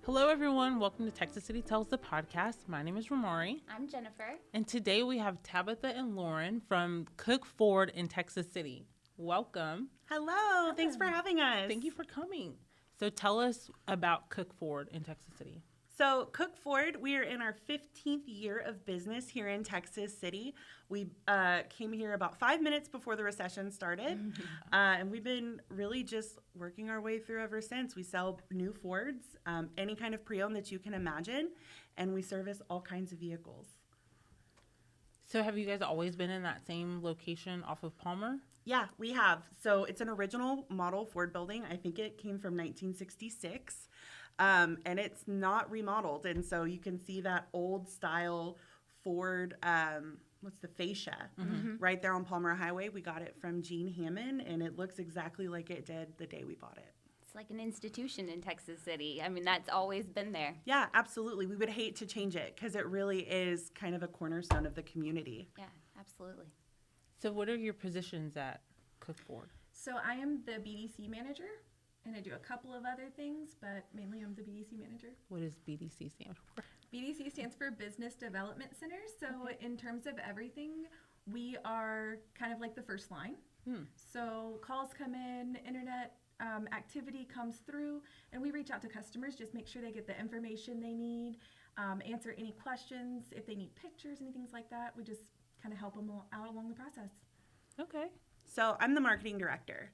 Hello, everyone. Welcome to Texas City Tells the podcast. My name is Ramari. I'm Jennifer. And today we have Tabitha and Lauren from Cook Ford in Texas City. Welcome. Hello. Thanks for having us. Thank you for coming. So tell us about Cook Ford in Texas City. So Cook Ford, we are in our 15th year of business here in Texas City. We came here about 5 minutes before the recession started, and we've been really just working our way through ever since. We sell new Fords, any kind of pre-owned that you can imagine, and we service all kinds of vehicles. So have you guys always been in that same location off of Palmer? Yeah, we have. So it's an original model Ford building. I think it came from 1966. And it's not remodeled. And so you can see that old style Ford, what's the fascia, right there on Palmer Highway. We got it from Gene Hammond, and it looks exactly like it did the day we bought it. It's like an institution in Texas City. I mean, that's always been there. Yeah, absolutely. We would hate to change it because it really is kind of a cornerstone of the community. Yeah, absolutely. So what are your positions at Cook Ford? So I am the BDC manager, and I do a couple of other things, but mainly I'm the BDC manager. What does BDC stand for? BDC stands for Business Development Center. So in terms of everything, we are kind of like the first line. So calls come in, internet activity comes through, and we reach out to customers, just make sure they get the information they need, answer any questions. If they need pictures, and things like that, we just kind of help them out along the process. Okay. So I'm the marketing director.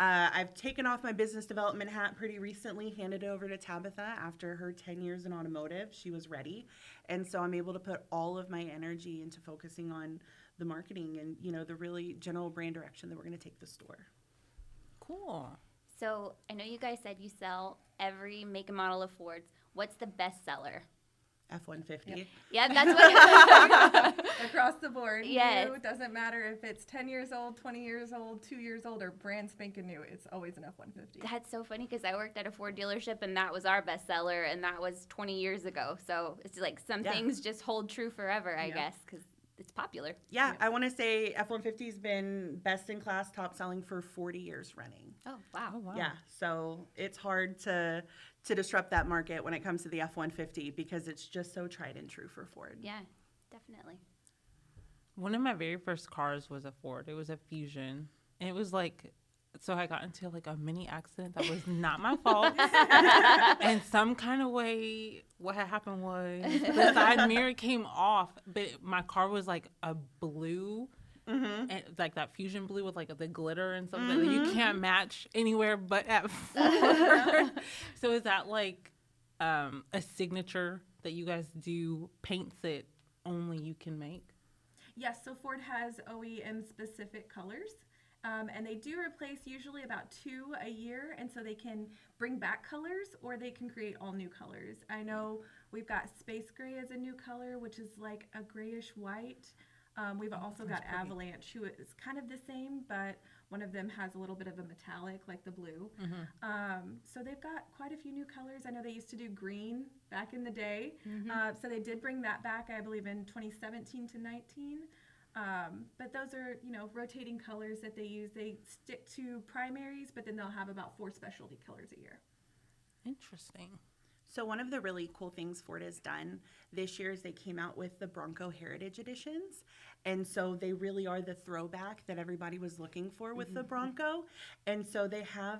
I've taken off my business development hat pretty recently, handed it over to Tabitha after her 10 years in automotive. She was ready. And so I'm able to put all of my energy into focusing on the marketing and, the really general brand direction that we're going to take the store. Cool. So I know you guys said you sell every make and model of Fords. What's the best seller? F-150. Yeah, that's what. Across the board. Yes. New, it doesn't matter if it's 10 years old, 20 years old, 2 years old, or brand spanking new. It's always an F-150. That's so funny because I worked at a Ford dealership and that was our best seller, and that was 20 years ago. So it's like some things just hold true forever, I guess, because it's popular. Yeah, I want to say F-150's been best in class, top selling for 40 years running. Oh, wow. Oh, wow. Yeah, so it's hard to disrupt that market when it comes to the F-150 because it's just so tried and true for Ford. Yeah, definitely. One of my very first cars was a Ford. It was a Fusion. And it was like, so I got into like a mini accident that was not my fault. And some kind of way, what had happened was the side mirror came off, but my car was like a blue, and like that Fusion blue with like the glitter and something that you can't match anywhere but at Ford. So is that like a signature that you guys do, paints that only you can make? Yes, so Ford has OEM specific colors. And they do replace usually about 2 a year, and so they can bring back colors or they can create all new colors. I know we've got Space Gray as a new color, which is like a grayish white. We've also got Avalanche, who is kind of the same, but one of them has a little bit of a metallic, like the blue. So they've got quite a few new colors. I know they used to do green back in the day. So they did bring that back, I believe, in 2017 to 19. But those are, rotating colors that they use. They stick to primaries, but then they'll have about 4 specialty colors a year. Interesting. So one of the really cool things Ford has done this year is they came out with the Bronco Heritage Editions. And so they really are the throwback that everybody was looking for with the Bronco. And so they have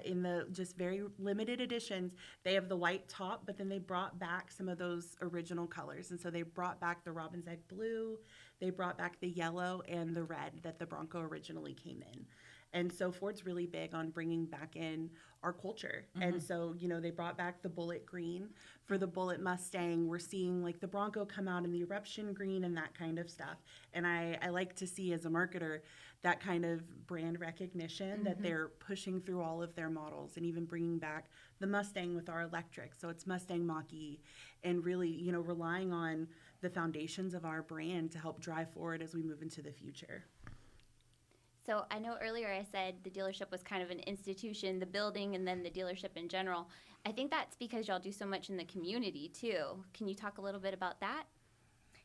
in the just very limited editions, they have the white top, but then they brought back some of those original colors. And so they brought back the Robin's Egg Blue, they brought back the yellow and the red that the Bronco originally came in. And so Ford's really big on bringing back in our culture. And so, they brought back the Bullet Green for the Bullet Mustang. We're seeing like the Bronco come out in the Eruption Green and that kind of stuff. And I like to see as a marketer that kind of brand recognition that they're pushing through all of their models and even bringing back the Mustang with our electric. So it's Mustang Mach-E and really, relying on the foundations of our brand to help drive forward as we move into the future. So I know earlier I said the dealership was kind of an institution, the building, and then the dealership in general. I think that's because y'all do so much in the community, too. Can you talk a little bit about that?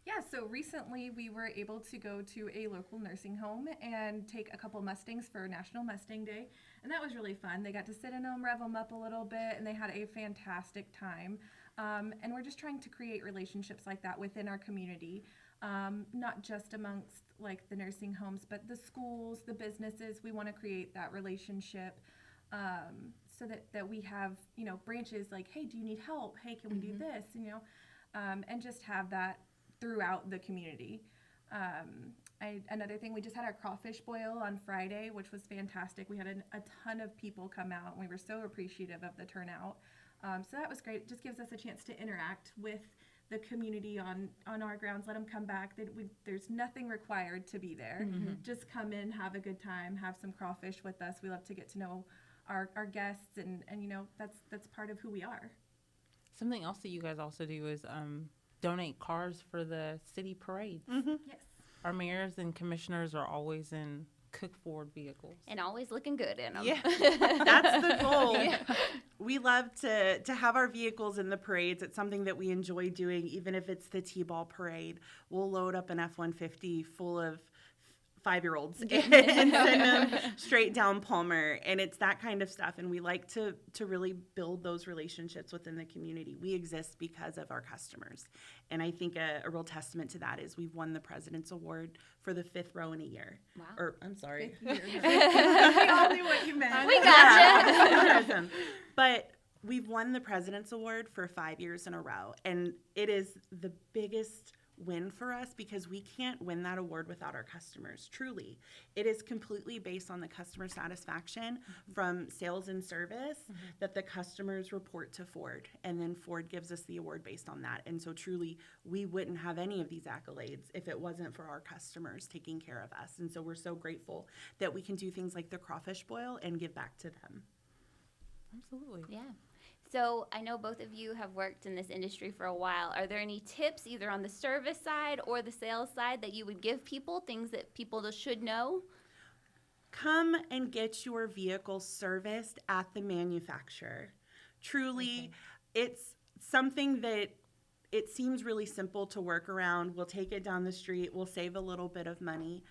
Yeah, so recently we were able to go to a local nursing home and take a couple Mustangs for National Mustang Day, and that was really fun. They got to sit in them, rev them up a little bit, and they had a fantastic time. And we're just trying to create relationships like that within our community, not just amongst like the nursing homes, but the schools, the businesses. We want to create that relationship so that we have, you know, branches like, hey, do you need help? Hey, can we do this? You know, and just have that throughout the community. Another thing, we just had our crawfish boil on Friday, which was fantastic. We had a ton of people come out, and we were so appreciative of the turnout. So that was great. It just gives us a chance to interact with the community on our grounds. Let them come back. There's nothing required to be there. Just come in, have a good time, have some crawfish with us. We love to get to know our guests, and you know, that's part of who we are. Something else that you guys also do is donate cars for the city parades. Yes. Our mayors and commissioners are always in Cook Ford vehicles. And always looking good in them. Yeah, that's the goal. We love to have our vehicles in the parades. It's something that we enjoy doing, even if it's the T-ball parade. We'll load up an F-150 full of 5-year-olds and send them straight down Palmer. And it's that kind of stuff. And we like to really build those relationships within the community. We exist because of our customers. And I think a real testament to that is we've won the President's Award for the 5th row in a year. Wow. Or, I'm sorry. we all knew what you meant. We gotcha. Yeah. But we've won the President's Award for 5 years in a row. And it is the biggest win for us because we can't win that award without our customers. Truly, it is completely based on the customer satisfaction from sales and service that the customers report to Ford, and then Ford gives us the award based on that. And so truly, we wouldn't have any of these accolades if it wasn't for our customers taking care of us. And so we're so grateful that we can do things like the crawfish boil and give back to them. Absolutely. Yeah. So I know both of you have worked in this industry for a while. Are there any tips either on the service side or the sales side that you would give people, things that people should know? Come and get your vehicle serviced at the manufacturer. Truly, it's something that it seems really simple to work around. We'll take it down the street. We'll save a little bit of money.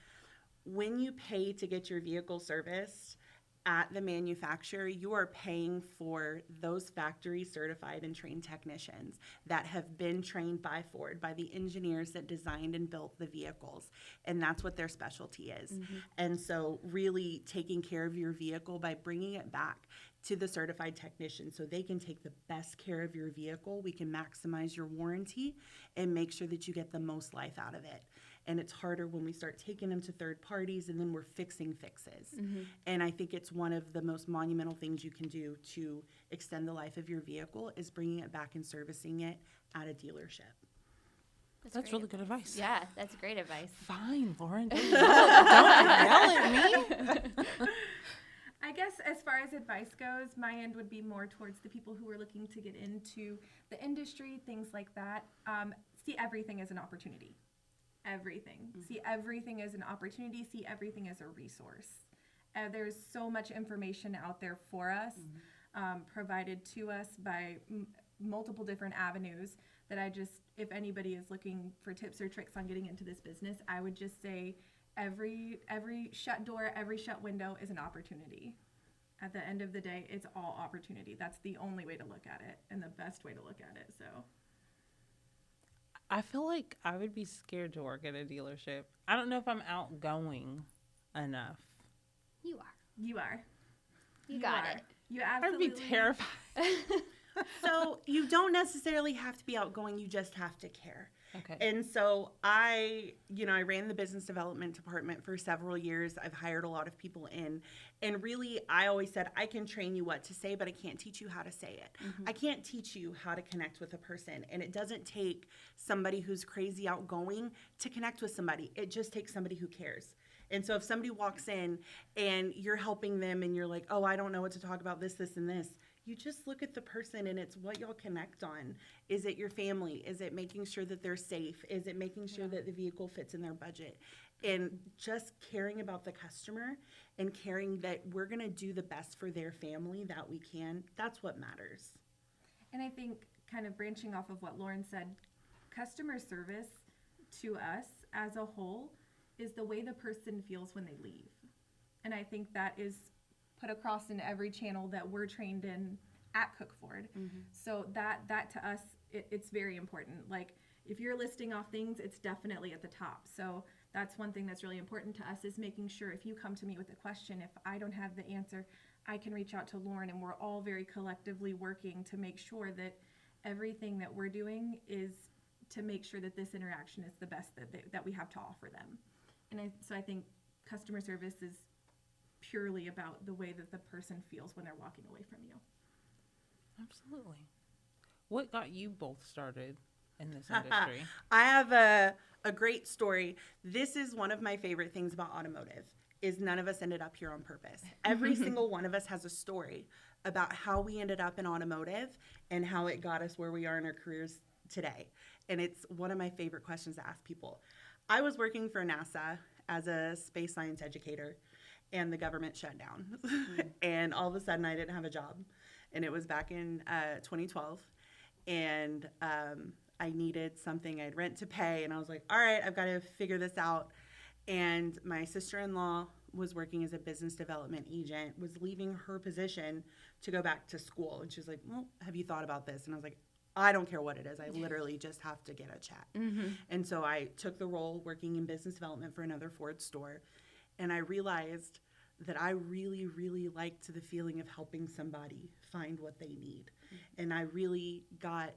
When you pay to get your vehicle serviced at the manufacturer, you are paying for those factory certified and trained technicians that have been trained by Ford, by the engineers that designed and built the vehicles. And that's what their specialty is. And so really taking care of your vehicle by bringing it back to the certified technician so they can take the best care of your vehicle. We can maximize your warranty and make sure that you get the most life out of it. And it's harder when we start taking them to third parties and then we're fixing fixes. And I think it's one of the most monumental things you can do to extend the life of your vehial is bringing it back and servicing it at a dealership. That's great really good advice. Yeah, that's great advice. Fine, Lauren. Don't yell at me. I guess as far as advice goes, my end would be more towards the people who are looking to get into the industry, things like that. See everything as an opportunity. Everything. See everything as an opportunity. See everything as a resource. There's so much information out there for us, provided to us by multiple different avenues that if anybody is looking for tips or tricks on getting into this business, I would just say every shut door, every shut window is an opportunity. At the end of the day, it's all opportunity. That's the only way to look at it and the best way to look at it. So I feel like I would be scared to work at a dealership. I don't know if I'm outgoing enough. You are. you are. You got are. it. You I'd absolutely. be terrified. So you don't necessarily have to be outgoing, you just have to care. Okay. And so I ran the business development department for several years. I've hired a lot of people in. And really, I always said, I can train you what to say, but I can't teach you how to say it. I can't teach you how to connect with a person. And it doesn't take somebody who's crazy outgoing to connect with somebody. It just takes somebody who cares. And so if somebody walks in and you're helping them and you're like, oh, I don't know what to talk about, this, and this, you just look at the person and it's what y'all connect on. Is it your family? Is it making sure that they're safe? Is it making sure that the vehicle fits in their budget? And just caring about the customer and caring that we're going to do the best for their family that we can, that's what matters. And I think kind of branching off of what Lauren said, customer service to us as a whole is the way the person feels when they leave. And I think that is put across in every channel that we're trained in at Cookford. So that to us, it's very important. Like, if you're listing off things, it's definitely at the top. So that's one thing that's really important to us, is making sure if you come to me with a question, if I don't have the answer, I can reach out to Lauren, and we're all very collectively working to make sure that everything that we're doing is to make sure that this interaction is the best that we have to offer them. And so I think customer service is purely about the way that the person feels when they're walking away from you. Absolutely. What got you both started in this industry? I have a great story. This is one of my favorite things about automotive, is none of us ended up here on purpose. Every single one of us has a story about how we ended up in automotive and how it got us where we are in our careers today. And it's one of my favorite questions to ask people. I was working for NASA as a space science educator, and the government shut down. And all of a sudden I didn't have a job. And it was back in 2012. And I needed something. I had rent to pay, and I was like, all right, I've got to figure this out. And my sister-in-law was working as a business development agent, was leaving her position to go back to school. And she was like, well, have you thought about this? And I was like, I don't care what it is. I literally just have to get a check. And so I took the role working in business development for another Ford store. And I realized that I really, really liked the feeling of helping somebody find what they need. And I really got,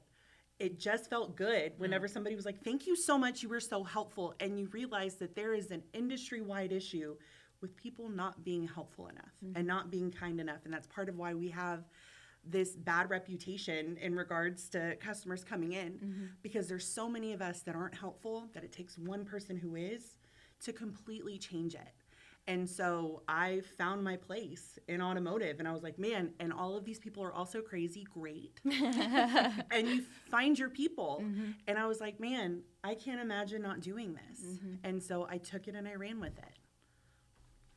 it just felt good whenever somebody was like, thank you so much, you were so helpful. And you realize that there is an industry-wide issue with people not being helpful enough and not being kind enough. And that's part of why we have this bad reputation in regards to customers coming in, because there's so many of us that aren't helpful that it takes one person who is to completely change it. And so I found my place in automotive, and I was like, man, and all of these people are also crazy, great. And you find your people. And I was like, man, I can't imagine not doing this. And so I took it and I ran with it.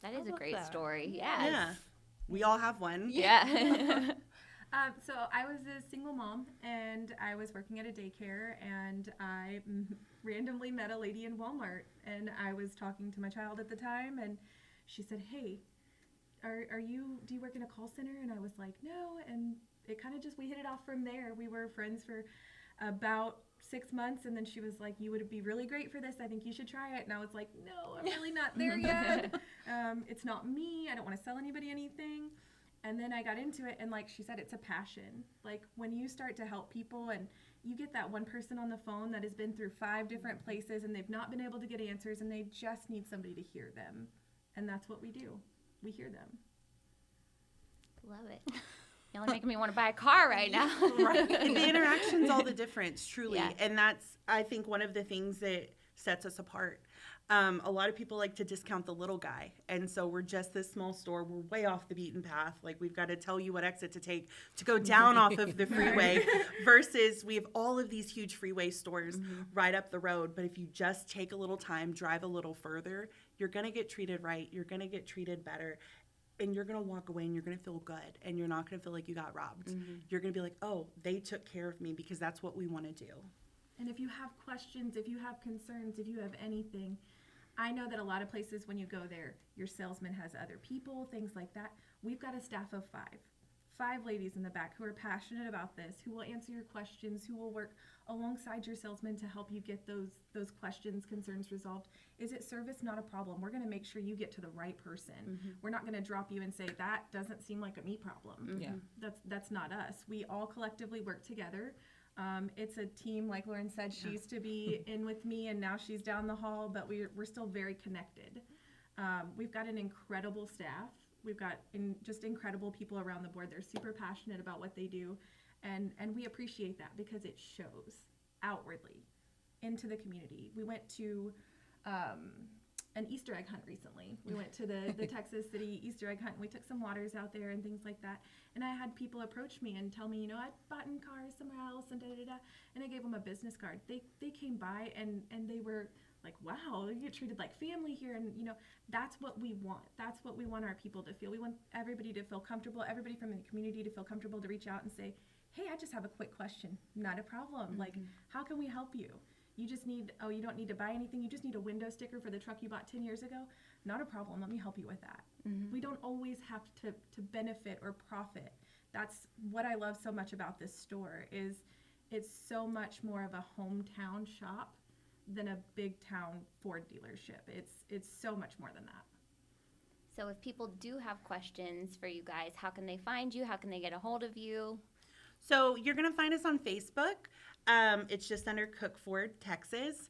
That I is a love great that. story. Yeah. Yes. We all have one. Yeah. So I was a single mom, and I was working at a daycare, and I randomly met a lady in Walmart, and I was talking to my child at the time, and she said, hey, do you work in a call center? And I was like, no. And it kind of just, we hit it off from there. We were friends for about 6 months, and then she was like, you would be really great for this. I think you should try it. And I was like, no, I'm really not there yet. It's not me. I don't want to sell anybody anything. And then I got into it, and like she said, it's a passion. Like, when you start to help people and you get that one person on the phone that has been through 5 different places and they've not been able to get answers, and they just need somebody to hear them. And that's what we do. We hear them. Love it. Y'all are making me want to buy a car right now. Right. The interaction's all the difference, truly. Yeah. And that's, I think, one of the things that sets us apart. A lot of people like to discount the little guy. And so we're just this small store. We're way off the beaten path. Like, we've got to tell you what exit to take to go down off of the freeway versus we have all of these huge freeway stores right up the road. But if you just take a little time, drive a little further, you're going to get treated right. You're going to get treated better. And you're going to walk away and you're going to feel good. And you're not going to feel like you got robbed. You're going to be like, oh, they took care of me, because that's what we want to do. And if you have questions, if you have concerns, if you have anything, I know that a lot of places when you go there, your salesman has other people, things like that. We've got a staff of 5 ladies in the back who are passionate about this, who will answer your questions, who will work alongside your salesman to help you get those questions, concerns resolved. Is it service? Not a problem. We're going to make sure you get to the right person. We're not going to drop you and say, that doesn't seem like a me problem. Yeah. That's not us. We all collectively work together. It's a team, like Lauren said. She used to be in with me, and now she's down the hall, but we're still very connected. We've got an incredible staff. We've got just incredible people around the board. They're super passionate about what they do, and we appreciate that because it shows outwardly into the community. We went to an Easter egg hunt recently. We went to the Texas City Easter egg hunt, and we took some waters out there and things like that. And I had people approach me and tell me, I bought in cars somewhere else and da-da-da. And I gave them a business card. They came by and they were like, wow, you get treated like family here. And, that's what we want. That's what we want our people to feel. We want everybody to feel comfortable, everybody from the community to feel comfortable to reach out and say, hey, I just have a quick question. Not a problem. Like, how can we help you? you just need, oh, you don't need to buy anything. You just need a window sticker for the truck you bought 10 years ago. Not a problem. Let me help you with that. We don't always have to benefit or profit. That's what I love so much about this store is it's so much more of a hometown shop than a big town Ford dealership. It's so much more than that. So if people do have questions for you guys, how can they find you? How can they get a hold of you? So you're going to find us on Facebook. It's just under Cook Ford, Texas.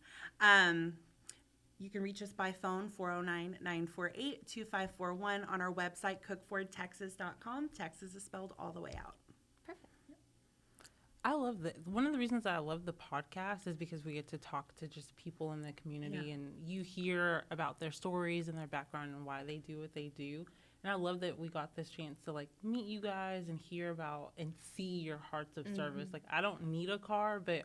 You can reach us by phone, 409-948-2541, on our website, cookfordtexas.com. Texas is spelled all the way out. Perfect. I love that. One of the reasons that I love the podcast is because we get to talk to just people in the community, and you hear about their stories and their background and why they do what they do. And I love that we got this chance to like meet you guys and hear about and see your hearts of service. Like, I don't need a car, but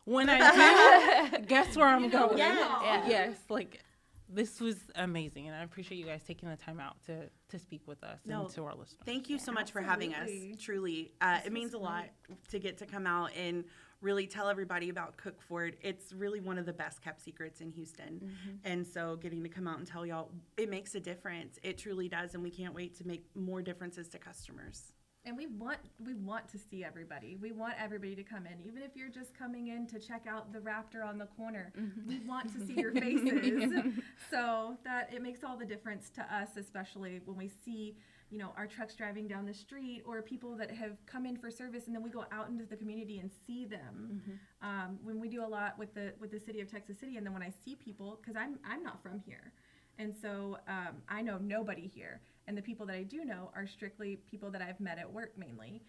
when I do, guess where I'm going. Yeah. Yes, like this was amazing, and I appreciate you guys taking the time out to speak with us and to our listeners. Thank you so much for having us. Absolutely. Truly, it means a lot to get to come out and really tell everybody about Cook Ford. It's really one of the best kept secrets in Houston. And so getting to come out and tell y'all, it makes a difference. It truly does. And we can't wait to make more differences to customers. And we want to see everybody. We want everybody to come in, even if you're just coming in to check out the Raptor on the corner. We want to see your faces, so that it makes all the difference to us, especially when we see, you know, our trucks driving down the street or people that have come in for service, and then we go out into the community and see them. When we do a lot with the city of Texas City, and then when I see people, because I'm not from here. And so I know nobody here. And the people that I do know are strictly people that I've met at work mainly.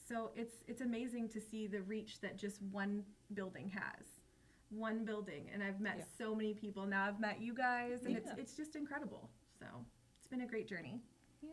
So it's amazing to see the reach that just one building has. One building. And I've met so many people. Now I've met you guys, and it's just incredible. So it's been a great journey. Yeah.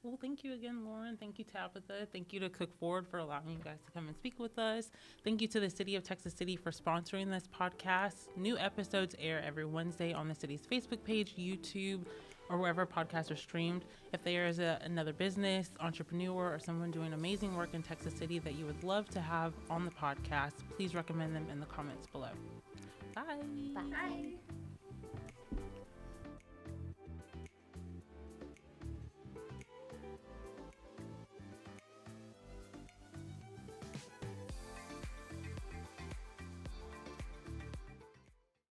Well, thank you again, Lauren. Thank you, Tabitha. Thank you to Cook Ford for allowing you guys to come and speak with us. Thank you to the City of Texas City for sponsoring this podcast. New episodes air every Wednesday on the city's Facebook page, YouTube, or wherever podcasts are streamed. If there is another business, entrepreneur, or someone doing amazing work in Texas City that you would love to have on the podcast, please recommend them in the comments below. Bye. Bye. Bye.